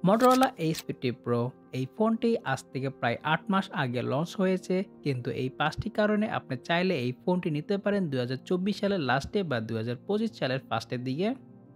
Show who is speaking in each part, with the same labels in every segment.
Speaker 1: Motorola H50 Pro এই ফোনটি আজ থেকে প্রায় ৮ মাস আগে লঞ্চ হয়েছে, কিন্তু এই ৫টি কারণে আপনি চাইলে এই ফোনটি নিতে পারেন ২০২৪ সালের লাস্টে বা ২০২৫ সালের ফার্স্টের দিকে।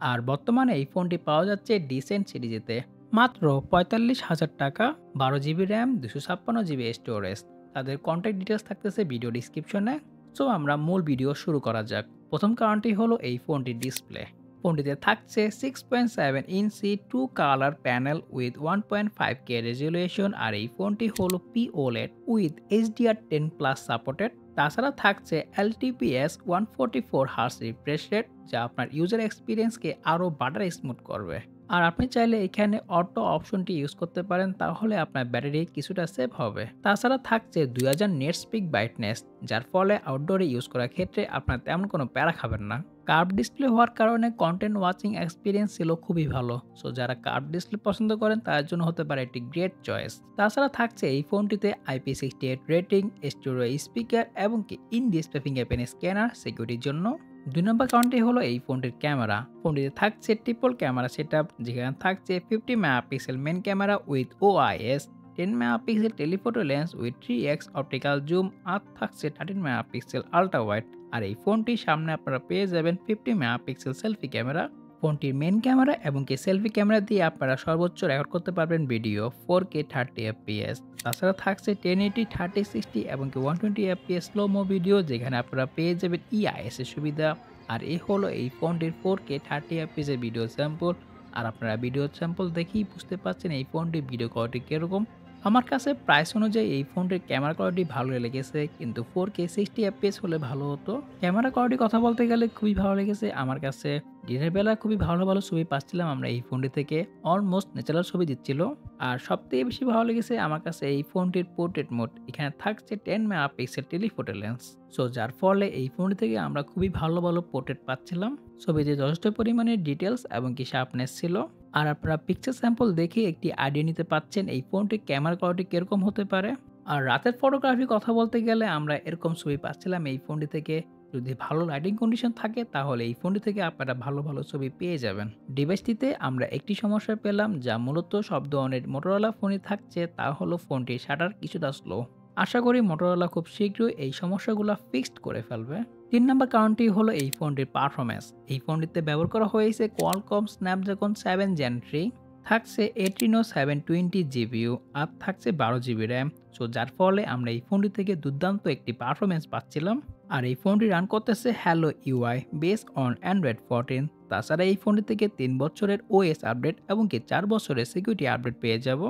Speaker 1: আর বর্তমানে এই ফোনটি পাওয়া যাচ্ছে ডিসেন্ট সিরিজেতে মাত্র ৪৫,০০০ টাকা, ১২ জিবি র্যাম, ২৫৬ জিবি স্টোরেজ। তাদের কন্ট্যাক্ট ডিটেলস থাকতেছে ভিডিও ডিসক্রিপশনে। সো আমরা মূল ভিডিও শুরু করা যাক। প্রথম কারণটি হলো এই ফোনটির ডিসপ্লে। ফোনটিতে থাকছে 6.7 ইঞ্চি 2 colour panel with 1.5K resolution, আর এই ফোনটি হলো POLED with HDR10 plus supported. তাছাড়া থাকছে LTPS 144 হার্স রিফ্রেশ রেট, যা আপনার ইউজার এক্সপিরিয়েন্সকে আরও বাটার স্মুথ করবে। আর আপনি চাইলে এখানে অটো অপশনটি ইউজ করতে পারেন, তাহলে আপনার ব্যাটারি কিছুটা সেভ হবে। তাছাড়া থাকছে 2000 নেট স্পিক ব্রাইটনেস, যার ফলে আউটডোরে ইউজ করার ক্ষেত্রে আপনার তেমন কোনো প্যারা খাবেন না। কার্ভ ডিসপ্লে হওয়ার কারণে কন্টেন্ট ওয়াচিং এক্সপিরিয়েন্স ছিল খুবই ভালো। সো যারা কার্ভ ডিসপ্লে পছন্দ করেন তাদের জন্য হতে পারে একটি গ্রেট চয়েস। তাছাড়া থাকছে এই ফোনটিতে IP68 রেটিং, স্টেরিও স্পিকার এবং কি ইন ডিসপ্লে ফিঙ্গারপ্রিন্ট স্ক্যানার সিকিউরিটির জন্য। ২ নম্বর কারণটি হলো এই ফোনটির ক্যামেরা। ফোনটিতে থাকছে ট্রিপল ক্যামেরা সেটআপ, যেখানে থাকছে 50 megapixel main camera with OIS, 10 megapixel telephoto lens with 3x optical zoom, আর থাকছে 13 মেগাপিক্সেল আল্ট্রা ওয়াইড। আর এই ফোনটির সামনে আপনারা পেয়ে যাবেন 50 মেগাপিক্সেল সেলফি ক্যামেরা। ফোনটির মেন ক্যামেরা এবং কি সেলফি ক্যামেরা দিয়ে আপনারা সর্বোচ্চ রেকর্ড করতে পারবেন ভিডিও 4K 30fps। তাছাড়া থাকছে 1080 3060 এবং কি 120fps স্লো মো ভিডিও, যেখানে আপনারা পেয়ে যাবেন EIS এর সুবিধা। আর এই হলো এই ফোনটির 4K 30fps এর ভিডিও স্যাম্পল। আর আপনারা ভিডিও স্যাম্পল দেখেই বুঝতে পারছেন এই ফোনটির ভিডিও কোয়ালিটি কিরকম। আমার কাছে প্রাইস অনুযায়ী এই ফোনটির ক্যামেরা কোয়ালিটি ভালো লেগেছে, কিন্তু 4K 60fps হলে ভালো হতো। ক্যামেরা কোয়ালিটি কথা বলতে গেলে খুবই ভালো লেগেছে আমার কাছে। দিনের বেলা খুবই ভালো ভালো ছবি পাচ্ছিলাম আমরা এই ফোনটি থেকে, অলমোস্ট ন্যাচারাল ছবি দিচ্ছিল। আর সবথেকে বেশি ভালো লেগেছে আমার কাছে এই ফোনটির পোর্ট্রেট মোড। এখানে থাকছে 10 মেগাপিক্সেল টেলিফোটো লেন্স। সো যার ফলে এই ফোনটি থেকে আমরা খুবই ভালো ভালো পোর্ট্রেট পাচ্ছিলাম। ছবিতে যথেষ্ট পরিমাণে ডিটেলস এবং কি শার্পনেস ছিল। আর আপনারা পিকচার স্যাম্পল দেখে একটি আইডিয়া নিতে পাচ্ছেন এই ফোনটির ক্যামেরা কোয়ালিটি কিরকম হতে পারে। আর রাতের ফটোগ্রাফি কথা বলতে গেলে আমরা এরকম ছবি পাচ্ছিলাম এই ফোনটি থেকে। যদি ভালো লাইটিং কন্ডিশন থাকে তাহলে এই ফোনটি থেকে আপনারা ভালো ভালো ছবি পেয়ে যাবেন। ডিভাইসটিতে আমরা একটি সমস্যা পেলাম, যা মূলত সব ধরনের মোটরোলা ফোনই থাকছে, তা হলো ফোনটির শাটার কিছুটা স্লো। আশা করি মোটরোলা খুব শীঘ্রই এই সমস্যাগুলো ফিক্সড করে ফেলবে। ৩ নম্বর কারণটি হলো এই ফোনটির পারফরম্যান্স। এই ফোনটিতে ব্যবহার করা হয়েছে কোয়ালকম স্ন্যাপড্রাগন 7 Gen 3, থাকছে Adreno 720 GPU, আর থাকছে 12 জিবি র্যাম। সো যার ফলে আমরা এই ফোনটি থেকে দুর্দান্ত একটি পারফরম্যান্স পাচ্ছিলাম। আর এই ফোনটি রান করতেছে hello UI based on Android 14। তাছাড়া এই ফোনটি থেকে ৩ বছরের OS আপডেট এবং কি ৪ বছরের সিকিউরিটি আপডেট পেয়ে যাব।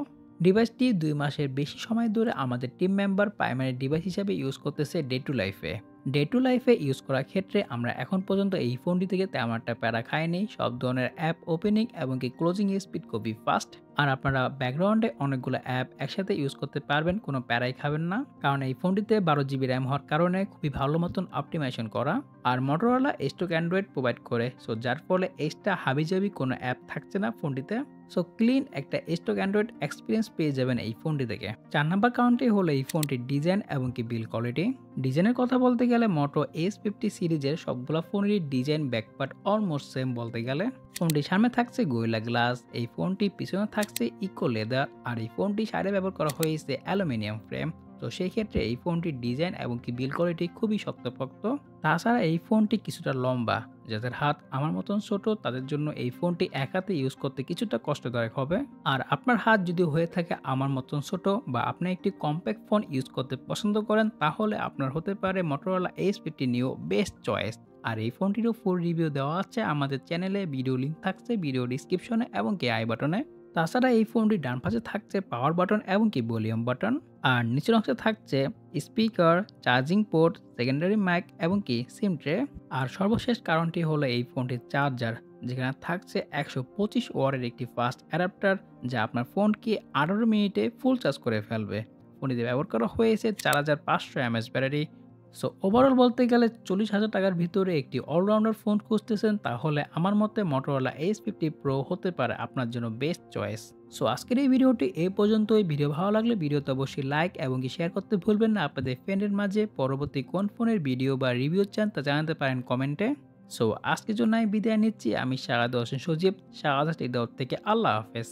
Speaker 1: ডিভাইসটি ২ মাসের বেশি সময় ধরে আমাদের টিম মেম্বার প্রাইমারি ডিভাইস হিসেবে ইউজ করতেছে ডে টু লাইফে। ডে টু লাইফে ইউজ করার ক্ষেত্রে আমরা এখন পর্যন্ত এই ফোনটি থেকে তেমন একটা প্যারা খাইনি। সব ধরনের অ্যাপ ওপেনিং এবং কি ক্লোজিং স্পিড খুবই ফাস্ট। আর আপনারা ব্যাকগ্রাউন্ডে অনেকগুলো অ্যাপ একসাথে ইউজ করতে পারবেন, কোনো প্যারাই খাবেন না, কারণ এই ফোনটিতে 12 জিবি র্যাম হওয়ার কারণে খুবই ভালো মতন অপটিমাইজেশন করা। আর মোটরোলা স্টক অ্যান্ড্রয়েড প্রোভাইড করে, সো যার ফলে এক্সট্রা হাবিজাবি কোনো অ্যাপ থাকছে না ফোনটিতে। সো ক্লিন একটা স্টক অ্যান্ড্রয়েড এক্সপিরিয়েন্স পেয়ে যাবেন এই ফোনটি থেকে। ৪ নম্বর কারণটি হলো এই ফোনটির ডিজাইন এবং কি বিল্ড কোয়ালিটি। ডিজাইনের কথা বলতে গেলে মোটো S50 সিরিজের সবগুলো ফোনেরই ডিজাইন ব্যাকপার্ট অলমোস্ট সেম বলতে গেলে। ফোনটির সামনে থাকছে গোরিলা গ্লাস, এই ফোনটি পিছনে থাকছে ইকো লেদার, আর এই ফোনটি সাইডে ব্যবহার করা হয়েছে অ্যালুমিনিয়াম ফ্রেম। তো সেই ক্ষেত্রে এই ফোনটির ডিজাইন এবং কি বিল্ড কোয়ালিটি খুবই শক্তপোক্ত। তাছাড়া এই ফোনটি কিছুটা লম্বা, যাদের হাত আমার মতন ছোট তাদের জন্য এই ফোনটি এক হাতে ইউজ করতে কিছুটা কষ্টদায়ক হবে। আর আপনার হাত যদি হয়ে থাকে আমার মতন ছোট, বা আপনি একটি কম্প্যাক্ট ফোন ইউজ করতে পছন্দ করেন, তাহলে আপনার হতে পারে Motorola H50 Neo best choice. আর এই ফোনটিরও ফুল রিভিউ দেওয়া আছে আমাদের চ্যানেলে, ভিডিও লিঙ্ক থাকছে ভিডিও ডিসক্রিপশনে এবং কি আই বাটনে। তাছাড়া এই ফোনটির ডান পাশে থাকছে পাওয়ার বাটন এবং কি ভলিউম বাটন, আর নিচের অংশে থাকছে speaker, charging port, secondary mic এবং কি সিম ট্রে। আর সর্বশেষ কারণটি হলো এই ফোনটির চার্জার, যেখানে থাকছে 125 ওয়াটের একটি ফাস্ট অ্যাডাপ্টার, যা আপনার ফোনকে 18 মিনিটে ফুল চার্জ করে ফেলবে। ফোনটিতে ব্যবহার করা হয়েছে 4500 mAh ব্যাটারি। সো ওভারঅল বলতে গেলে 40,000 টাকার ভিতরে একটি অলরাউন্ডার ফোন খুঁজতেছেন, তাহলে আমার মতে মোটরোলা H50 Pro হতে পারে আপনার জন্য বেস্ট চয়েস। সো আজকের এই ভিডিওটি এই পর্যন্তই। ভিডিও ভালো লাগলে ভিডিওতে অবশ্যই লাইক এবং কি শেয়ার করতে ভুলবেন না আপনাদের ফ্রেন্ডের মাঝে। পরবর্তী কোন ফোনের ভিডিও বা রিভিউ চান তা জানাতে পারেন কমেন্টে। সো আজকের জন্য আমি বিদায় নিচ্ছি। আমি শাহাদ হোসেন সজীব, শাহাদ থেকে আল্লাহ হাফেজ।